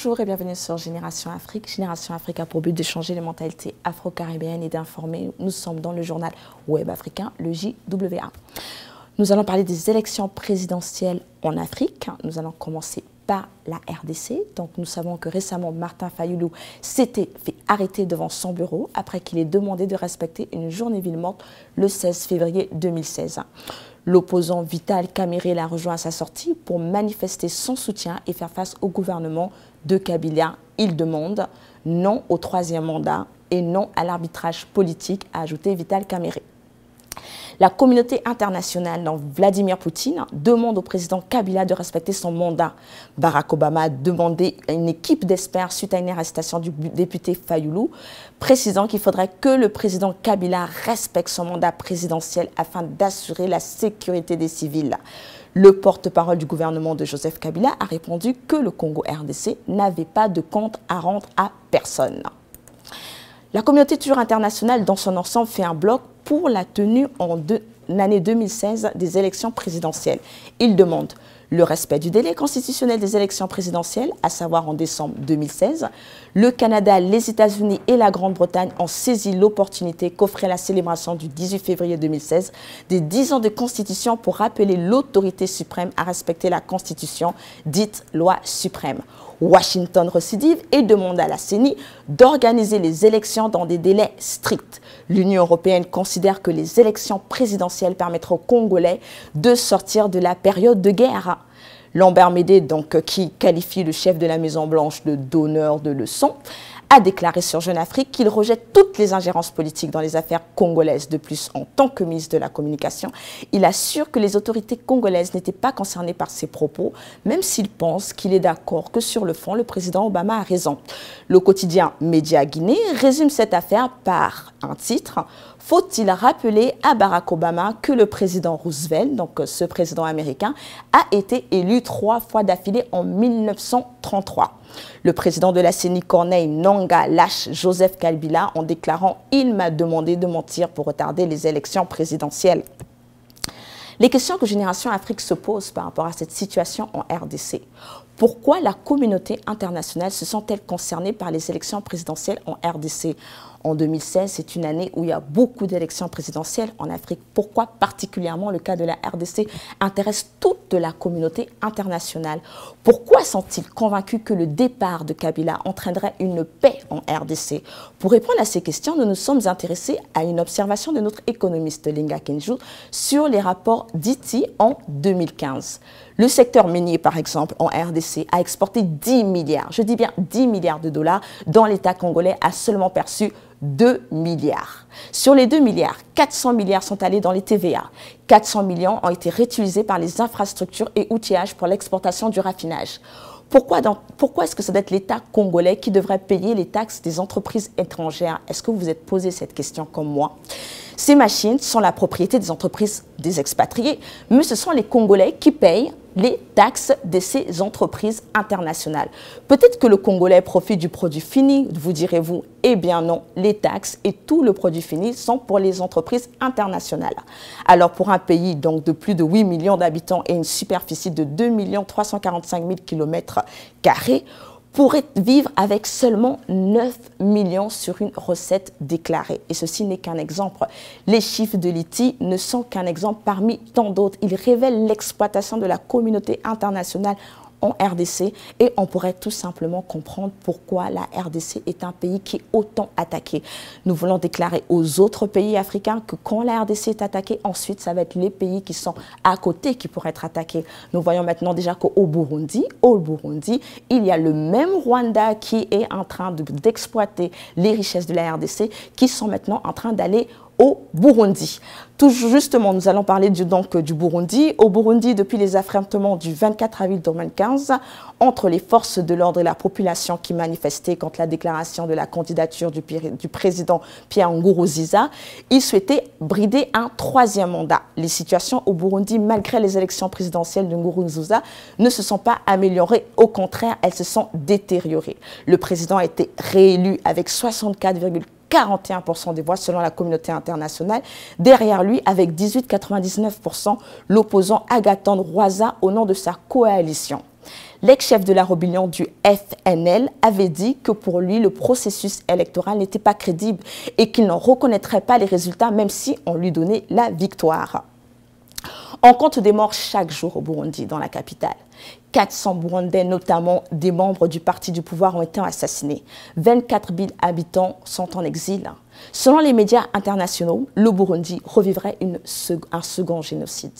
Bonjour et bienvenue sur Génération Afrique. Génération Afrique a pour but de changer les mentalités afro-caribéennes et d'informer. Nous sommes dans le journal web africain, le JWA. Nous allons parler des élections présidentielles en Afrique. Nous allons commencer par la RDC. Donc nous savons que récemment, Martin Fayulu s'était fait arrêter devant son bureau après qu'il ait demandé de respecter une journée ville morte le 16 février 2016. L'opposant Vital Kamerhe l'a rejoint à sa sortie pour manifester son soutien et faire face au gouvernement de Kabila. Il demande non au troisième mandat et non à l'arbitrage politique, a ajouté Vital Kamerhe. La communauté internationale, dont Vladimir Poutine, demande au président Kabila de respecter son mandat. Barack Obama a demandé à une équipe d'experts suite à une arrestation du député Fayulu, précisant qu'il faudrait que le président Kabila respecte son mandat présidentiel afin d'assurer la sécurité des civils. Le porte-parole du gouvernement de Joseph Kabila a répondu que le Congo RDC n'avait pas de compte à rendre à personne. La communauté toujours internationale dans son ensemble fait un bloc pour la tenue en l'année 2016 des élections présidentielles. Il demande le respect du délai constitutionnel des élections présidentielles, à savoir en décembre 2016. Le Canada, les États-Unis et la Grande-Bretagne ont saisi l'opportunité qu'offrait la célébration du 18 février 2016 des 10 ans de Constitution pour rappeler l'autorité suprême à respecter la Constitution, dite loi suprême. Washington récidive et demande à la CENI d'organiser les élections dans des délais stricts. L'Union européenne considère que les élections présidentielles permettront aux Congolais de sortir de la période de guerre. Lambert Médé, donc, qui qualifie le chef de la Maison-Blanche de donneur de leçons, a déclaré sur Jeune Afrique qu'il rejette toutes les ingérences politiques dans les affaires congolaises. De plus, en tant que ministre de la Communication, il assure que les autorités congolaises n'étaient pas concernées par ses propos, même s'il pense qu'il est d'accord que sur le fond, le président Obama a raison. Le quotidien Média Guinée résume cette affaire par un titre: faut-il rappeler à Barack Obama que le président Roosevelt, donc ce président américain, a été élu 3 fois d'affilée en 1933. Le président de la CENI, Corneille Nangaa, lâche Joseph Kabila en déclarant « Il m'a demandé de mentir pour retarder les élections présidentielles ». Les questions que Génération Afrique se pose par rapport à cette situation en RDC. Pourquoi la communauté internationale se sent-elle concernée par les élections présidentielles en RDC? En 2016, c'est une année où il y a beaucoup d'élections présidentielles en Afrique. Pourquoi particulièrement le cas de la RDC intéresse toute la communauté internationale? Pourquoi sont-ils convaincus que le départ de Kabila entraînerait une paix en RDC? Pour répondre à ces questions, nous nous sommes intéressés à une observation de notre économiste Linga Kenjou sur les rapports d'ITI en 2015. Le secteur minier, par exemple, en RDC, a exporté 10 milliards, je dis bien 10 milliards de dollars, dont l'État congolais a seulement perçu 2 milliards. Sur les 2 milliards, 400 milliards sont allés dans les TVA. 400 millions ont été réutilisés par les infrastructures et outillages pour l'exportation du raffinage. Pourquoi est-ce que ça doit être l'État congolais qui devrait payer les taxes des entreprises étrangères? Est-ce que vous vous êtes posé cette question comme moi? Ces machines sont la propriété des entreprises des expatriés, mais ce sont les Congolais qui payent les taxes de ces entreprises internationales. Peut-être que le Congolais profite du produit fini, vous direz-vous. Eh bien non, les taxes et tout le produit fini sont pour les entreprises internationales. Alors pour un pays donc, de plus de 8 millions d'habitants et une superficie de 2 345 000 km², pourrait vivre avec seulement 9 millions sur une recette déclarée. Et ceci n'est qu'un exemple. Les chiffres de l'ITI ne sont qu'un exemple parmi tant d'autres. Ils révèlent l'exploitation de la communauté internationale en RDC et on pourrait tout simplement comprendre pourquoi la RDC est un pays qui est autant attaqué. Nous voulons déclarer aux autres pays africains que quand la RDC est attaquée, ensuite ça va être les pays qui sont à côté qui pourraient être attaqués. Nous voyons maintenant déjà qu'au Burundi, il y a le même Rwanda qui est en train d'exploiter les richesses de la RDC qui sont maintenant en train d'aller au Burundi. Tout justement, nous allons parler du Burundi. Au Burundi, depuis les affrontements du 24 avril 2015 entre les forces de l'ordre et la population qui manifestaient contre la déclaration de la candidature du président Pierre Nkurunziza, ils souhaitaient brider un 3e mandat. Les situations au Burundi, malgré les élections présidentielles de Nkurunziza, ne se sont pas améliorées. Au contraire, elles se sont détériorées. Le président a été réélu avec 64,41% des voix selon la communauté internationale. Derrière lui, avec 18,99%, l'opposant Agathon Rwasa au nom de sa coalition. L'ex-chef de la rébellion du FNL avait dit que pour lui, le processus électoral n'était pas crédible et qu'il n'en reconnaîtrait pas les résultats même si on lui donnait la victoire. On compte des morts chaque jour au Burundi, dans la capitale. 400 Burundais, notamment des membres du parti du pouvoir, ont été assassinés. 24 000 habitants sont en exil. Selon les médias internationaux, le Burundi revivrait un second génocide.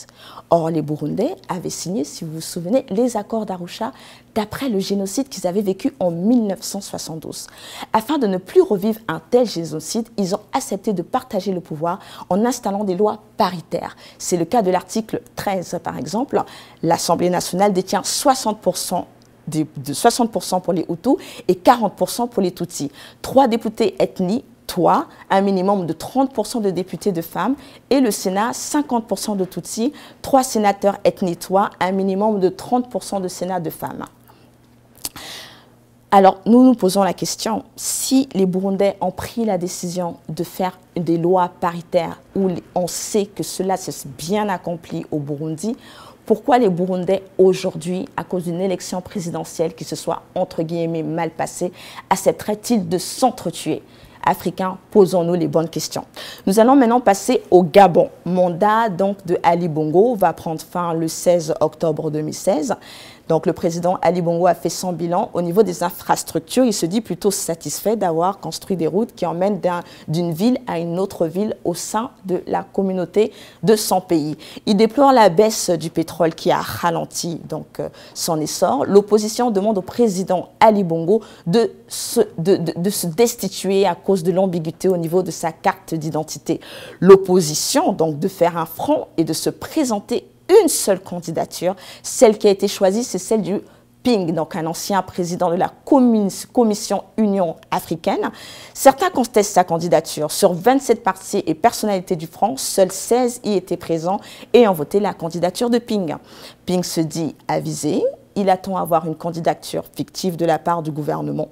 Or, les Burundais avaient signé, si vous vous souvenez, les accords d'Arusha d'après le génocide qu'ils avaient vécu en 1972. Afin de ne plus revivre un tel génocide, ils ont accepté de partager le pouvoir en installant des lois paritaires. C'est le cas de l'article 13, par exemple. L'Assemblée nationale détient 60% de 60% pour les Hutus et 40% pour les Tutsis. 3 députés ethnies, un minimum de 30% de députés de femmes, et le Sénat, 50% de Tutsis, 3 sénateurs ethnies, un minimum de 30% de Sénat de femmes. Alors, nous nous posons la question, si les Burundais ont pris la décision de faire des lois paritaires où on sait que cela s'est bien accompli au Burundi, pourquoi les Burundais aujourd'hui, à cause d'une élection présidentielle qui se soit entre guillemets mal passée, accepteraient-ils de s'entretuer? Africains, posons-nous les bonnes questions. Nous allons maintenant passer au Gabon. Mandat donc de Ali Bongo va prendre fin le 16 octobre 2016. Donc le président Ali Bongo a fait son bilan au niveau des infrastructures. Il se dit plutôt satisfait d'avoir construit des routes qui emmènent d'une ville à une autre ville au sein de la communauté de son pays. Il déplore la baisse du pétrole qui a ralenti donc son essor. L'opposition demande au président Ali Bongo de se destituer à cause de l'ambiguïté au niveau de sa carte d'identité. L'opposition donc de faire un front et de se présenter une seule candidature. Celle qui a été choisie, c'est celle du Ping, donc un ancien président de la Commission Union africaine. Certains contestent sa candidature. Sur 27 partis et personnalités du front, seuls 16 y étaient présents et ont voté la candidature de Ping. Ping se dit avisé. Il attend à avoir une candidature fictive de la part du gouvernement.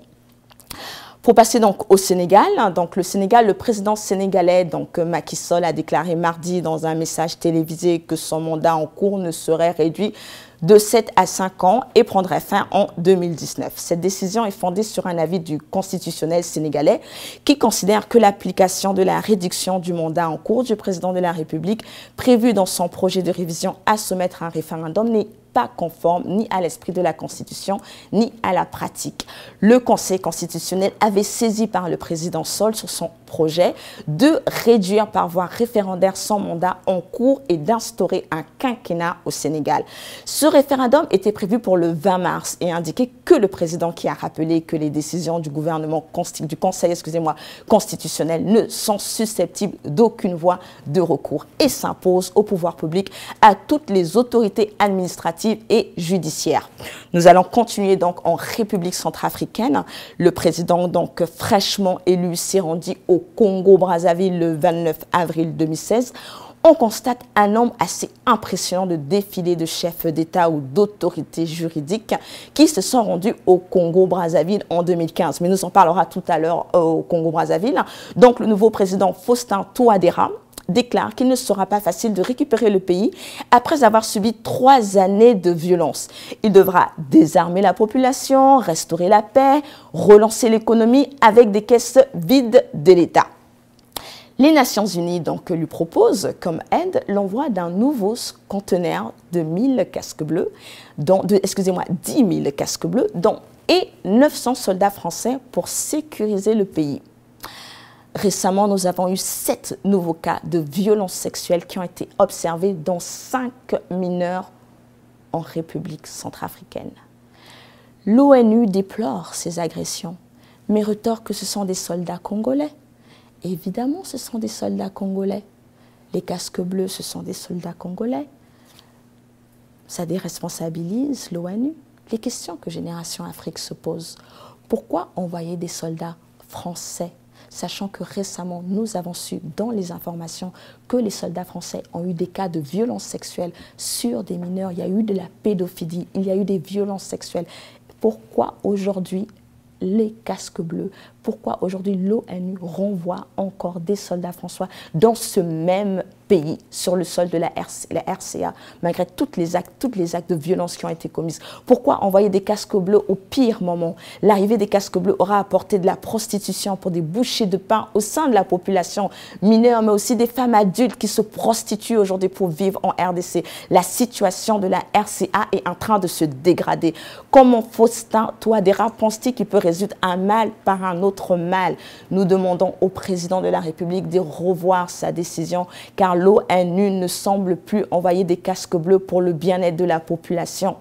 Pour passer donc au Sénégal, le président sénégalais Macky Sall a déclaré mardi dans un message télévisé que son mandat en cours ne serait réduit de 7 à 5 ans et prendrait fin en 2019. Cette décision est fondée sur un avis du constitutionnel sénégalais qui considère que l'application de la réduction du mandat en cours du président de la République prévue dans son projet de révision à soumettre à un référendum n'est pas conforme ni à l'esprit de la Constitution, ni à la pratique. Le Conseil constitutionnel avait saisi par le président Sall sur son projet de réduire par voie référendaire son mandat en cours et d'instaurer un quinquennat au Sénégal. Ce référendum était prévu pour le 20 mars et indiquait que le président qui a rappelé que les décisions du gouvernement, du Conseil constitutionnel ne sont susceptibles d'aucune voie de recours et s'imposent au pouvoir public, à toutes les autorités administratives et judiciaire. Nous allons continuer donc en République centrafricaine. Le président donc fraîchement élu s'est rendu au Congo-Brazzaville le 29 avril 2016. On constate un nombre assez impressionnant de défilés de chefs d'État ou d'autorités juridiques qui se sont rendus au Congo-Brazzaville en 2015. Mais nous en parlera tout à l'heure au Congo-Brazzaville. Donc le nouveau président Faustin Touadéra déclare qu'il ne sera pas facile de récupérer le pays après avoir subi 3 années de violence. Il devra désarmer la population, restaurer la paix, relancer l'économie avec des caisses vides de l'État. Les Nations Unies donc lui proposent comme aide l'envoi d'un nouveau conteneur de 1000 casques bleus, 10 000 casques bleus, et 900 soldats français pour sécuriser le pays. Récemment, nous avons eu 7 nouveaux cas de violences sexuelles qui ont été observés, dont 5 mineurs en République centrafricaine. L'ONU déplore ces agressions, mais rétorque que ce sont des soldats congolais. Évidemment, ce sont des soldats congolais. Les casques bleus, ce sont des soldats congolais. Ça déresponsabilise l'ONU. Les questions que Génération Afrique se pose. Pourquoi envoyer des soldats français ? Sachant que récemment, nous avons su dans les informations que les soldats français ont eu des cas de violences sexuelles sur des mineurs. Il y a eu de la pédophilie, il y a eu des violences sexuelles. Pourquoi aujourd'hui les casques bleus? pourquoi aujourd'hui l'ONU renvoie encore des soldats français dans ce même pays, sur le sol de la RCA, malgré tous les actes de violence qui ont été commis. Pourquoi envoyer des casques bleus au pire moment? L'arrivée des casques bleus aura apporté de la prostitution pour des bouchées de pain au sein de la population mineure, mais aussi des femmes adultes qui se prostituent aujourd'hui pour vivre en RDC. La situation de la RCA est en train de se dégrader. Comment Faustin Touadéra pense-t-il qu'il peut résoudre un mal par un autre mal? Nous demandons au président de la République de revoir sa décision, car l'ONU ne semble plus envoyer des casques bleus pour le bien-être de la population.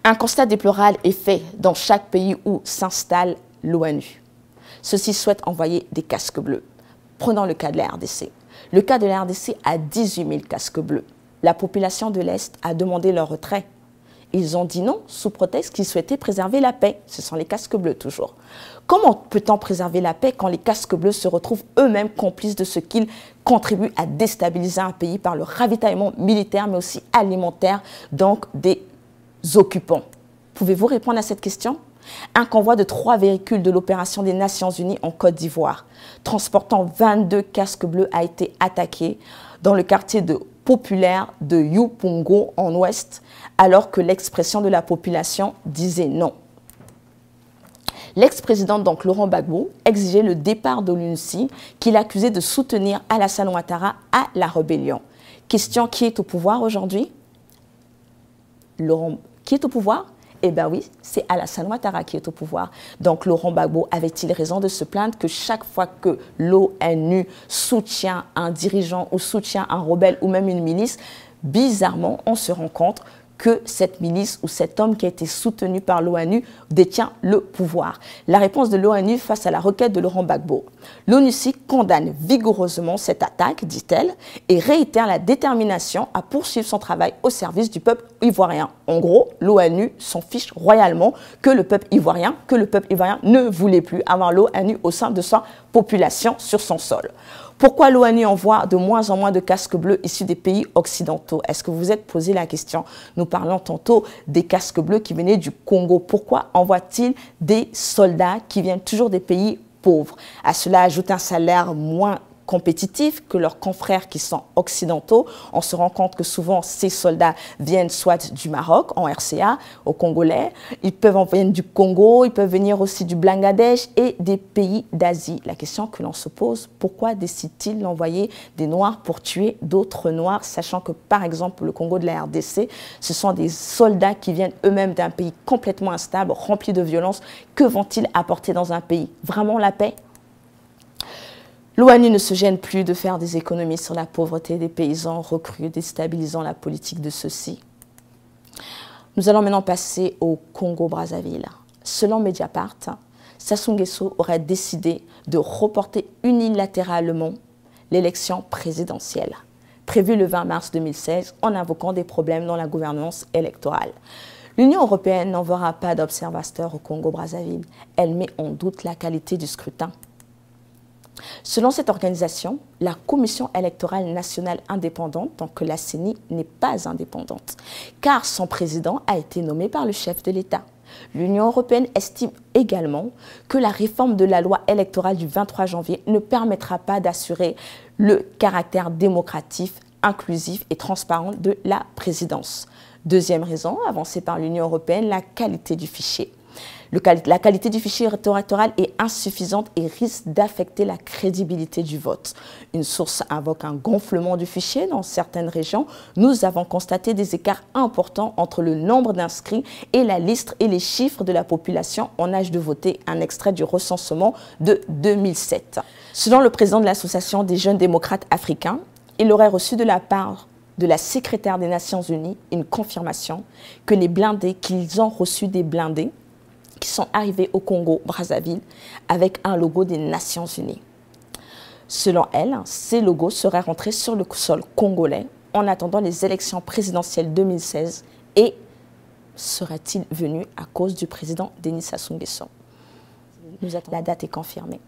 Un constat déplorable est fait dans chaque pays où s'installe l'ONU. Ceux-ci souhaitent envoyer des casques bleus. Prenons le cas de la RDC. Le cas de la RDC a 18 000 casques bleus. La population de l'Est a demandé leur retrait. Ils ont dit non, sous prétexte qu'ils souhaitaient préserver la paix. Ce sont les casques bleus toujours. Comment peut-on préserver la paix quand les casques bleus se retrouvent eux-mêmes complices de ce qu'ils contribuent à déstabiliser un pays par le ravitaillement militaire, mais aussi alimentaire, donc des occupants? Pouvez-vous répondre à cette question? Un convoi de 3 véhicules de l'opération des Nations Unies en Côte d'Ivoire, transportant 22 casques bleus, a été attaqué dans le quartier populaire de Youpongo en ouest, alors que l'expression de la population disait non. L'ex-président, donc Laurent Gbagbo, exigeait le départ de l'UNSI, qu'il accusait de soutenir Alassane Ouattara à la rébellion. Question: qui est au pouvoir aujourd'hui? Qui est au pouvoir? Eh bien oui, c'est Alassane Ouattara qui est au pouvoir. Donc Laurent Gbagbo avait-il raison de se plaindre que chaque fois que l'ONU soutient un dirigeant ou soutient un rebelle ou même une milice, bizarrement, on se rend compte que cette milice ou cet homme qui a été soutenu par l'ONU détient le pouvoir. La réponse de l'ONU face à la requête de Laurent Gbagbo. L'ONUCI condamne vigoureusement cette attaque, dit-elle, et réitère la détermination à poursuivre son travail au service du peuple ivoirien. En gros, l'ONU s'en fiche royalement que le peuple ivoirien ne voulait plus avoir l'ONU au sein de sa population sur son sol. Pourquoi l'ONU envoie de moins en moins de casques bleus issus des pays occidentaux? Est-ce que vous vous êtes posé la question? Nous parlons tantôt des casques bleus qui venaient du Congo. Pourquoi envoie-t-il des soldats qui viennent toujours des pays pauvres? À cela ajoute un salaire moins compétitifs que leurs confrères qui sont occidentaux. On se rend compte que souvent ces soldats viennent soit du Maroc, en RCA, aux Congolais, ils peuvent en venir du Congo, ils peuvent venir aussi du Bangladesh et des pays d'Asie. La question que l'on se pose, pourquoi décide-t-il d'envoyer des Noirs pour tuer d'autres Noirs, sachant que par exemple le Congo de la RDC, ce sont des soldats qui viennent eux-mêmes d'un pays complètement instable, rempli de violence. Que vont-ils apporter dans un pays? Vraiment la paix? L'ONU ne se gêne plus de faire des économies sur la pauvreté des paysans recrues, déstabilisant la politique de ceux-ci. Nous allons maintenant passer au Congo-Brazzaville. Selon Mediapart, Sassou Nguesso aurait décidé de reporter unilatéralement l'élection présidentielle, prévue le 20 mars 2016, en invoquant des problèmes dans la gouvernance électorale. L'Union européenne n'enverra pas d'observateurs au Congo-Brazzaville. Elle met en doute la qualité du scrutin. Selon cette organisation, la Commission électorale nationale indépendante, donc que la CENI, n'est pas indépendante, car son président a été nommé par le chef de l'État. L'Union européenne estime également que la réforme de la loi électorale du 23 janvier ne permettra pas d'assurer le caractère démocratique, inclusif et transparent de la présidence. Deuxième raison, avancée par l'Union européenne, la qualité du fichier. La qualité du fichier électoral est insuffisante et risque d'affecter la crédibilité du vote. Une source invoque un gonflement du fichier dans certaines régions. Nous avons constaté des écarts importants entre le nombre d'inscrits et la liste et les chiffres de la population en âge de voter. Un extrait du recensement de 2007. Selon le président de l'Association des jeunes démocrates africains, il aurait reçu de la part de la secrétaire des Nations Unies une confirmation que les blindés, qu'ils ont reçu des blindés, qui sont arrivés au Congo-Brazzaville avec un logo des Nations Unies. Selon elle, ces logos seraient rentrés sur le sol congolais en attendant les élections présidentielles 2016 et seraient-ils venus à cause du président Denis Sassou Nguesso? La date est confirmée.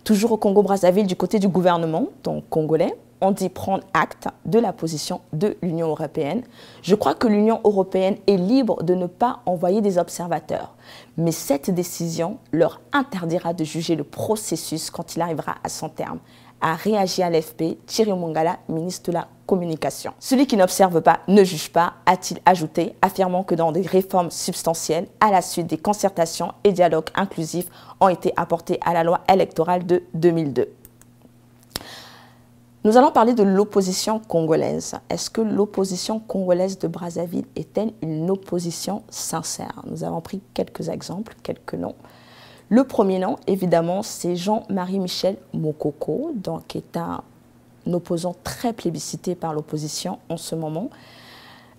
Toujours au Congo-Brazzaville, du côté du gouvernement, donc congolais, ont dit prendre acte de la position de l'Union européenne. Je crois que l'Union européenne est libre de ne pas envoyer des observateurs. Mais cette décision leur interdira de juger le processus quand il arrivera à son terme, a réagi à l'AFP Thierry Mongala, ministre de la Communication. Celui qui n'observe pas ne juge pas, a-t-il ajouté, affirmant que dans des réformes substantielles, à la suite des concertations et dialogues inclusifs, ont été apportés à la loi électorale de 2002. Nous allons parler de l'opposition congolaise. Est-ce que l'opposition congolaise de Brazzaville est-elle une opposition sincère? Nous avons pris quelques exemples, quelques noms. Le premier nom, évidemment, c'est Jean-Marie Michel Mokoko, qui est un opposant très plébiscité par l'opposition en ce moment.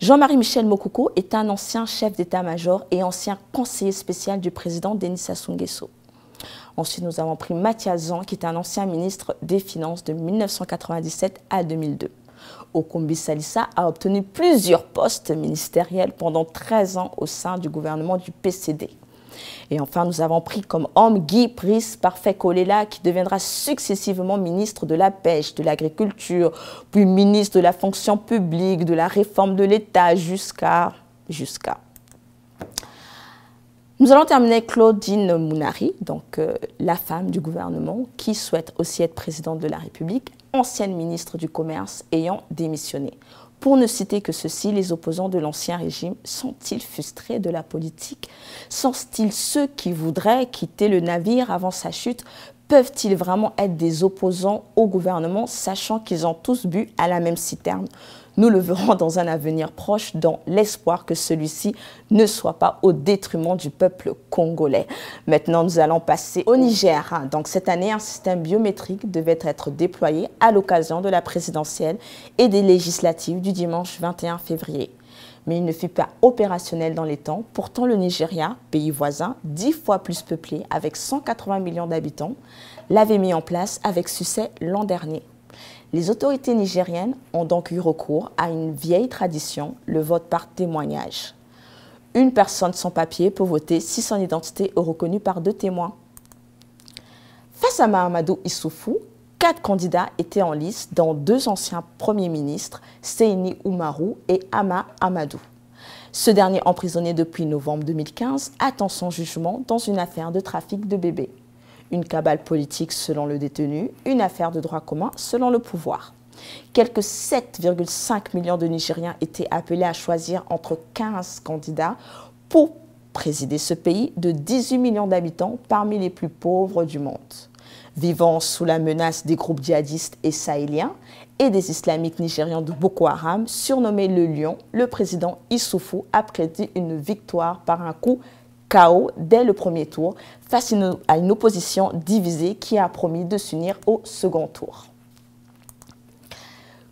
Jean-Marie Michel Mokoko est un ancien chef d'état-major et ancien conseiller spécial du président Denis Sassou Nguesso. Ensuite, nous avons pris Mathias Zan, qui est un ancien ministre des Finances de 1997 à 2002. Okombi Salissa a obtenu plusieurs postes ministériels pendant 13 ans au sein du gouvernement du PCD. Et enfin, nous avons pris comme homme Guy Brice Parfait Kolela, qui deviendra successivement ministre de la Pêche, de l'Agriculture, puis ministre de la Fonction publique, de la Réforme de l'État, jusqu'à... Nous allons terminer avec Claudine Mounari, la femme du gouvernement, qui souhaite aussi être présidente de la République, ancienne ministre du Commerce ayant démissionné. Pour ne citer que ceci, les opposants de l'ancien régime sont-ils frustrés de la politique? Sont-ils ceux qui voudraient quitter le navire avant sa chute? Peuvent-ils vraiment être des opposants au gouvernement, sachant qu'ils ont tous bu à la même citerne? Nous le verrons dans un avenir proche, dans l'espoir que celui-ci ne soit pas au détriment du peuple congolais. Maintenant, nous allons passer au Niger. Donc, cette année, un système biométrique devait être déployé à l'occasion de la présidentielle et des législatives du dimanche 21 février. Mais il ne fut pas opérationnel dans les temps. Pourtant, le Nigeria, pays voisin, 10 fois plus peuplé, avec 180 millions d'habitants, l'avait mis en place avec succès l'an dernier. Les autorités nigériennes ont donc eu recours à une vieille tradition, le vote par témoignage. Une personne sans papier peut voter si son identité est reconnue par 2 témoins. Face à Mahamadou Issoufou, 4 candidats étaient en lice, dont 2 anciens premiers ministres, Seyni Oumarou et Ama Amadou. Ce dernier, emprisonné depuis novembre 2015, attend son jugement dans une affaire de trafic de bébés. Une cabale politique selon le détenu, une affaire de droit commun selon le pouvoir. Quelques 7,5 millions de Nigériens étaient appelés à choisir entre 15 candidats pour présider ce pays de 18 millions d'habitants parmi les plus pauvres du monde. Vivant sous la menace des groupes djihadistes et sahéliens et des islamiques nigérians de Boko Haram, surnommé le Lion, le président Issoufou a prédit une victoire par un coup KO dès le premier tour face à une opposition divisée qui a promis de s'unir au second tour.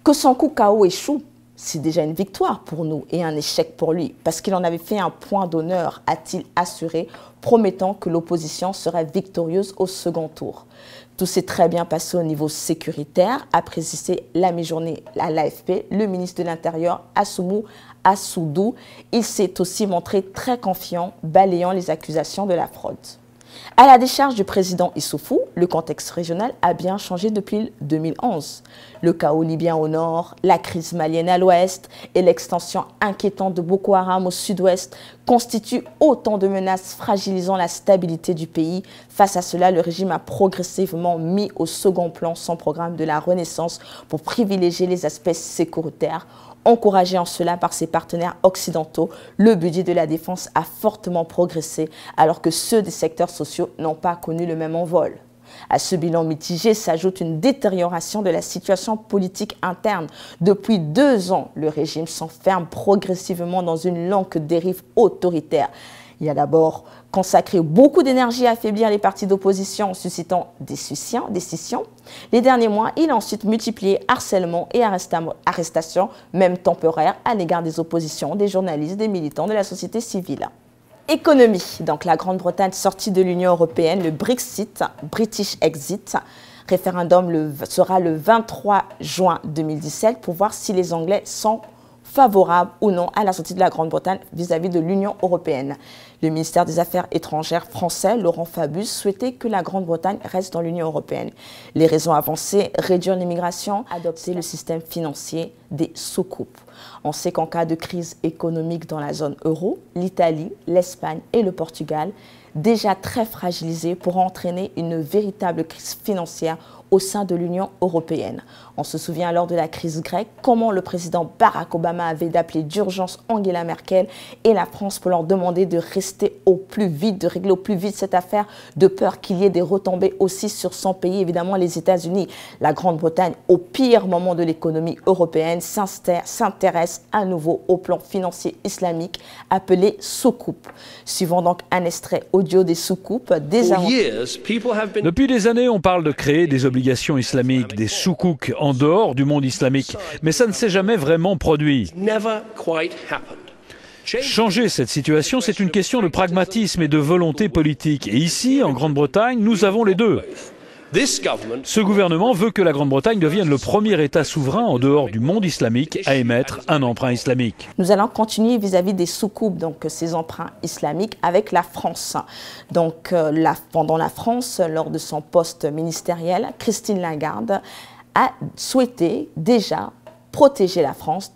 Que son coup KO échoue, c'est déjà une victoire pour nous et un échec pour lui, parce qu'il en avait fait un point d'honneur, a-t-il assuré, promettant que l'opposition serait victorieuse au second tour. Tout s'est très bien passé au niveau sécuritaire, a précisé la mi-journée à l'AFP, le ministre de l'Intérieur, Assoumou Assoudou. Il s'est aussi montré très confiant, balayant les accusations de la fraude. À la décharge du président Issoufou, le contexte régional a bien changé depuis 2011. Le chaos libyen au nord, la crise malienne à l'ouest et l'extension inquiétante de Boko Haram au sud-ouest constituent autant de menaces fragilisant la stabilité du pays. Face à cela, le régime a progressivement mis au second plan son programme de la Renaissance pour privilégier les aspects sécuritaires. Encouragé en cela par ses partenaires occidentaux, le budget de la défense a fortement progressé alors que ceux des secteurs sociaux n'ont pas connu le même envol. À ce bilan mitigé s'ajoute une détérioration de la situation politique interne. Depuis 2 ans, le régime s'enferme progressivement dans une longue dérive autoritaire. Il a d'abord consacré beaucoup d'énergie à affaiblir les partis d'opposition en suscitant des scissions. Les derniers mois, il a ensuite multiplié harcèlement et arrestations, même temporaires, à l'égard des oppositions, des journalistes, des militants de la société civile. Économie. Donc la Grande-Bretagne sortie de l'Union européenne, le Brexit, British Exit. Référendum sera le 23 juin 2017 pour voir si les Anglais sont favorable ou non à la sortie de la Grande-Bretagne vis-à-vis de l'Union européenne. Le ministère des Affaires étrangères français, Laurent Fabius, souhaitait que la Grande-Bretagne reste dans l'Union européenne. Les raisons avancées, réduire l'immigration, adopter le système financier des soucoupes. On sait qu'en cas de crise économique dans la zone euro, l'Italie, l'Espagne et le Portugal, déjà très fragilisés, pourront entraîner une véritable crise financière au sein de l'Union européenne. On se souvient lors de la crise grecque comment le président Barack Obama avait d'appeler d'urgence Angela Merkel et la France pour leur demander de rester au plus vite, de régler au plus vite cette affaire, de peur qu'il y ait des retombées aussi sur son pays, évidemment les États-Unis. La Grande-Bretagne, au pire moment de l'économie européenne, s'intéresse à nouveau au plan financier islamique appelé soucoupe. Suivant donc un extrait audio des soucoupes. Depuis des années, on parle de créer des obligations islamiques, des soukouks en dehors du monde islamique, mais ça ne s'est jamais vraiment produit. Changer cette situation, c'est une question de pragmatisme et de volonté politique. Et ici, en Grande-Bretagne, nous avons les deux. Ce gouvernement veut que la Grande-Bretagne devienne le premier État souverain en dehors du monde islamique à émettre un emprunt islamique. Nous allons continuer vis-à-vis des soucoupes, donc ces emprunts islamiques, avec la France. Donc pendant la France, lors de son poste ministériel, Christine Lagarde a souhaité déjà protéger la France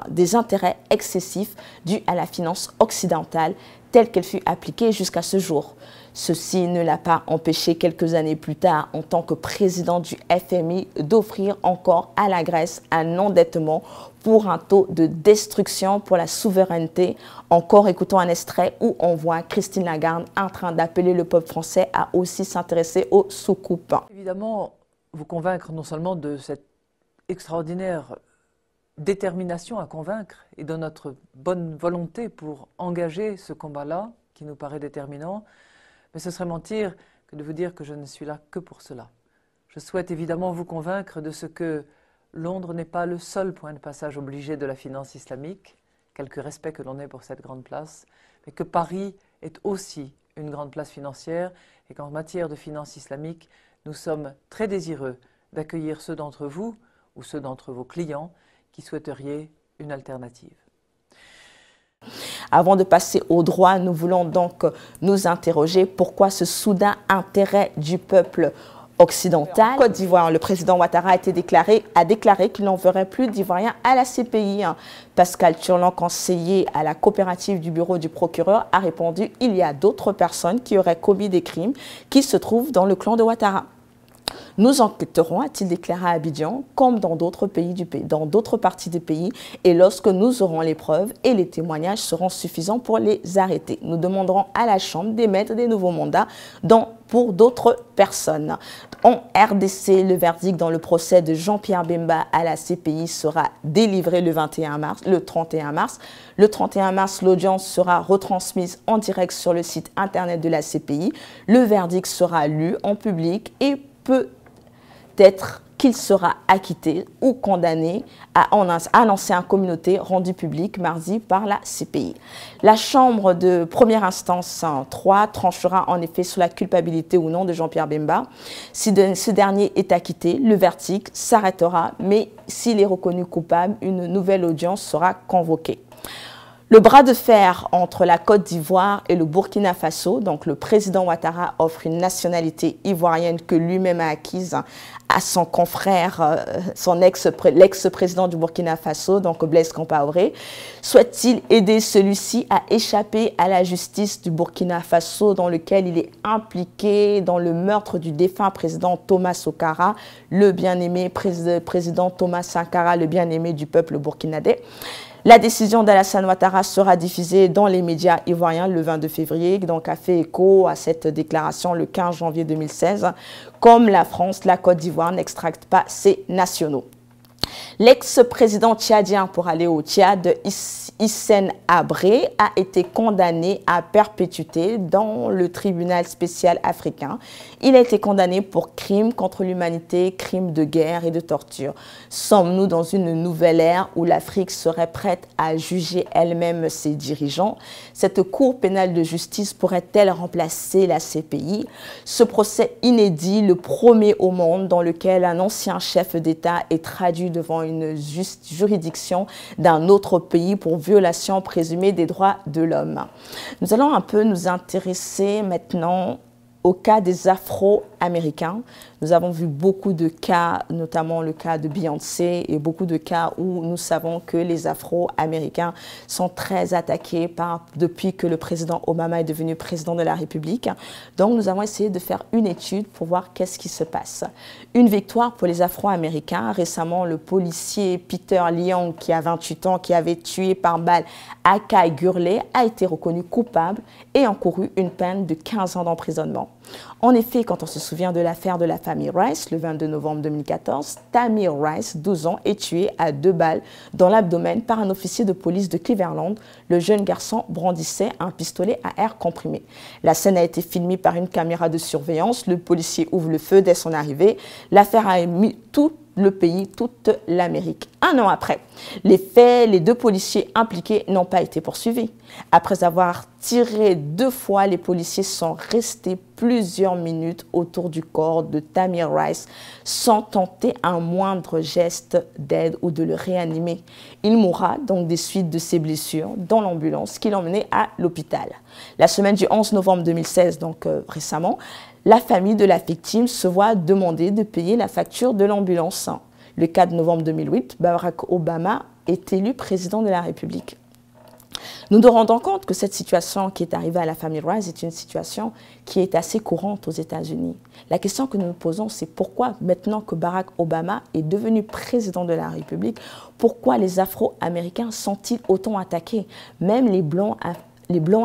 des intérêts excessifs dus à la finance occidentale telle qu'elle fut appliquée jusqu'à ce jour. Ceci ne l'a pas empêché quelques années plus tard, en tant que président du FMI, d'offrir encore à la Grèce un endettement pour un taux de destruction pour la souveraineté. Encore écoutons un extrait où on voit Christine Lagarde en train d'appeler le peuple français à aussi s'intéresser aux soucoupes. Évidemment, vous convaincre non seulement de cette extraordinaire détermination à convaincre et de notre bonne volonté pour engager ce combat-là, qui nous paraît déterminant, mais ce serait mentir que de vous dire que je ne suis là que pour cela. Je souhaite évidemment vous convaincre de ce que Londres n'est pas le seul point de passage obligé de la finance islamique, quelque respect que l'on ait pour cette grande place, mais que Paris est aussi une grande place financière et qu'en matière de finance islamique, nous sommes très désireux d'accueillir ceux d'entre vous ou ceux d'entre vos clients qui souhaiteriez une alternative. Avant de passer au droit, nous voulons donc nous interroger pourquoi ce soudain intérêt du peuple occidental. En Côte d'Ivoire, le président Ouattara a déclaré qu'il n'enverrait plus d'Ivoiriens à la CPI. Pascal Turlan, conseiller à la coopérative du bureau du procureur, a répondu « Il y a d'autres personnes qui auraient commis des crimes qui se trouvent dans le clan de Ouattara. Nous enquêterons, a-t-il déclaré à Abidjan, comme dans d'autres parties du pays, et lorsque nous aurons les preuves et les témoignages seront suffisants pour les arrêter. Nous demanderons à la Chambre d'émettre des nouveaux mandats pour d'autres personnes. En RDC, le verdict dans le procès de Jean-Pierre Bemba à la CPI sera délivré le 31 mars, le 31 mars. Le 31 mars, l'audience sera retransmise en direct sur le site internet de la CPI. Le verdict sera lu en public et peut-être qu'il sera acquitté ou condamné, a annoncé en communauté rendu public mardi par la CPI. La Chambre de première instance 3 tranchera en effet sur la culpabilité ou non de Jean-Pierre Bemba. Si ce dernier est acquitté, le verdict s'arrêtera, mais s'il est reconnu coupable, une nouvelle audience sera convoquée. Le bras de fer entre la Côte d'Ivoire et le Burkina Faso, donc le président Ouattara offre une nationalité ivoirienne que lui-même a acquise à son confrère, l'ex-président du Burkina Faso, donc Blaise Compaoré. Souhaite-t-il aider celui-ci à échapper à la justice du Burkina Faso dans lequel il est impliqué dans le meurtre du défunt président Thomas Sankara, le bien-aimé président Thomas Sankara, le bien-aimé du peuple burkinabé? La décision d'Alassane Ouattara sera diffusée dans les médias ivoiriens le 22 février, donc a fait écho à cette déclaration le 15 janvier 2016. Comme la France, la Côte d'Ivoire n'extracte pas ses nationaux. L'ex-président tchadien pour aller au Tchad, Hissène Habré, a été condamné à perpétuité dans le tribunal spécial africain. Il a été condamné pour crimes contre l'humanité, crimes de guerre et de torture. Sommes-nous dans une nouvelle ère où l'Afrique serait prête à juger elle-même ses dirigeants? Cette Cour pénale de justice pourrait-elle remplacer la CPI? Ce procès inédit, le premier au monde dans lequel un ancien chef d'État est traduit devant une juridiction d'un autre pays pour violation présumée des droits de l'homme. Nous allons un peu nous intéresser maintenant au cas des Afro-Américains. Nous avons vu beaucoup de cas, notamment le cas de Beyoncé, et beaucoup de cas où nous savons que les Afro-Américains sont très attaqués depuis que le président Obama est devenu président de la République. Donc nous avons essayé de faire une étude pour voir qu'est-ce qui se passe. Une victoire pour les Afro-Américains. Récemment, le policier Peter Lyons, qui a 28 ans, qui avait tué par balle Akai Gurley, a été reconnu coupable et encouru une peine de 15 ans d'emprisonnement. En effet, quand on se souvient de l'affaire de la famille Rice, le 22 novembre 2014, Tamir Rice, 12 ans, est tué à 2 balles dans l'abdomen par un officier de police de Cleveland. Le jeune garçon brandissait un pistolet à air comprimé. La scène a été filmée par une caméra de surveillance. Le policier ouvre le feu dès son arrivée. L'affaire a ému tout le pays, toute l'Amérique. Un an après, les faits, les 2 policiers impliqués n'ont pas été poursuivis. Après avoir tiré 2 fois, les policiers sont restés plusieurs minutes autour du corps de Tamir Rice sans tenter un moindre geste d'aide ou de le réanimer. Il mourra donc des suites de ses blessures dans l'ambulance qui l'emmenait à l'hôpital. La semaine du 11 novembre 2016, donc récemment, la famille de la victime se voit demander de payer la facture de l'ambulance. Le 4 novembre 2008, Barack Obama est élu président de la République. Nous nous rendons compte que cette situation qui est arrivée à la famille Rice est une situation qui est assez courante aux États-Unis. La question que nous nous posons, c'est pourquoi, maintenant que Barack Obama est devenu président de la République, pourquoi les Afro-Américains sont-ils autant attaqués? Même les Blancs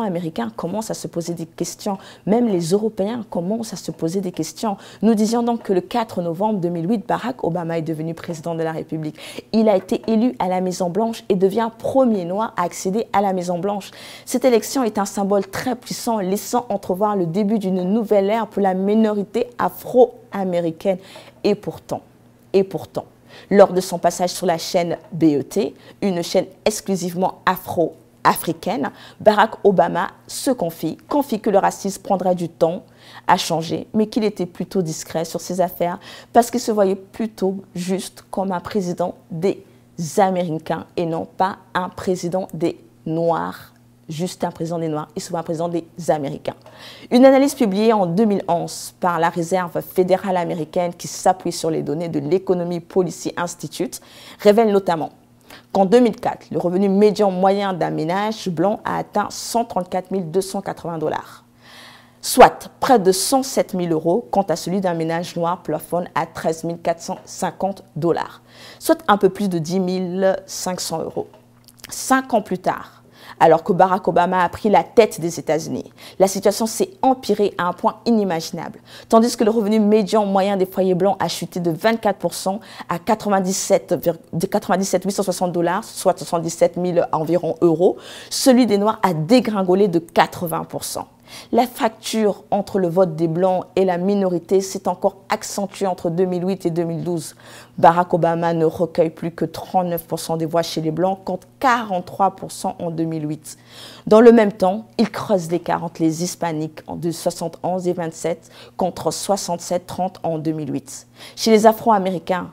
américains commencent à se poser des questions. Même les Européens commencent à se poser des questions. Nous disions donc que le 4 novembre 2008, Barack Obama est devenu président de la République. Il a été élu à la Maison-Blanche et devient premier noir à accéder à la Maison-Blanche. Cette élection est un symbole très puissant, laissant entrevoir le début d'une nouvelle ère pour la minorité afro-américaine. Et pourtant, lors de son passage sur la chaîne BET, une chaîne exclusivement africaine, Barack Obama se confie que le racisme prendrait du temps à changer, mais qu'il était plutôt discret sur ses affaires parce qu'il se voyait plutôt juste comme un président des Américains et non pas un président des Noirs, juste un président des Noirs et souvent un président des Américains. Une analyse publiée en 2011 par la Réserve fédérale américaine qui s'appuie sur les données de l'Economy Policy Institute révèle notamment qu'en 2004, le revenu médian moyen d'un ménage blanc a atteint 134 280 $, soit près de 107 000 €, quant à celui d'un ménage noir plafonne à 13 450 $, soit un peu plus de 10 500 €. 5 ans plus tard, alors que Barack Obama a pris la tête des États-Unis, la situation s'est empirée à un point inimaginable. Tandis que le revenu médian moyen des foyers blancs a chuté de 24% à 97 160 $, soit 77 000 environ euros, celui des Noirs a dégringolé de 80%. La fracture entre le vote des Blancs et la minorité s'est encore accentuée entre 2008 et 2012. Barack Obama ne recueille plus que 39% des voix chez les Blancs contre 43% en 2008. Dans le même temps, il creuse l'écart entre les Hispaniques de 71 et 27 contre 67-30 en 2008. Chez les Afro-Américains,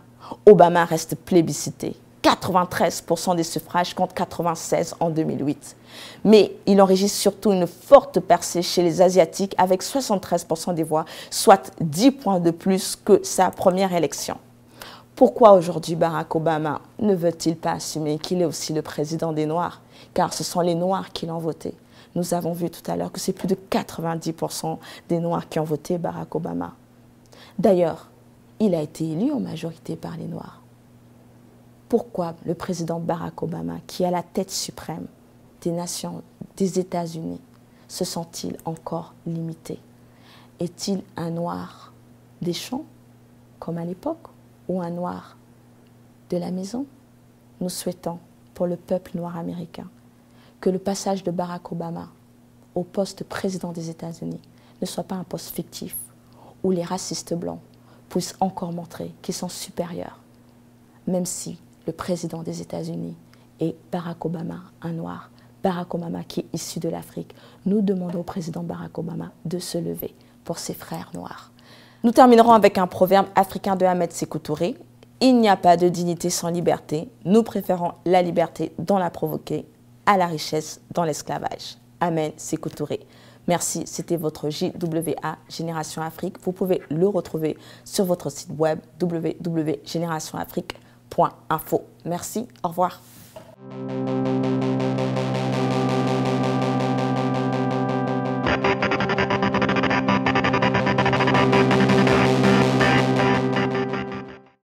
Obama reste plébiscité. 93% des suffrages contre 96 en 2008. Mais il enregistre surtout une forte percée chez les Asiatiques avec 73% des voix, soit 10 points de plus que sa première élection. Pourquoi aujourd'hui Barack Obama ne veut-il pas assumer qu'il est aussi le président des Noirs? Car ce sont les Noirs qui l'ont voté. Nous avons vu tout à l'heure que c'est plus de 90% des Noirs qui ont voté Barack Obama. D'ailleurs, il a été élu en majorité par les Noirs. Pourquoi le président Barack Obama, qui est à la tête suprême des nations, des États-Unis, se sent-il encore limité? Est-il un noir des champs, comme à l'époque, ou un noir de la maison? Nous souhaitons, pour le peuple noir américain, que le passage de Barack Obama au poste président des États-Unis ne soit pas un poste fictif, où les racistes blancs puissent encore montrer qu'ils sont supérieurs, même si le président des États-Unis est Barack Obama, un noir, Barack Obama qui est issu de l'Afrique. Nous demandons au président Barack Obama de se lever pour ses frères noirs. Nous terminerons avec un proverbe africain de Ahmed Sékou Touré. Il n'y a pas de dignité sans liberté. Nous préférons la liberté dans la provoquer à la richesse dans l'esclavage. Ahmed Sékou Touré. Merci, c'était votre JWA Génération Afrique. Vous pouvez le retrouver sur votre site web www.generationafrique.info. Merci, au revoir.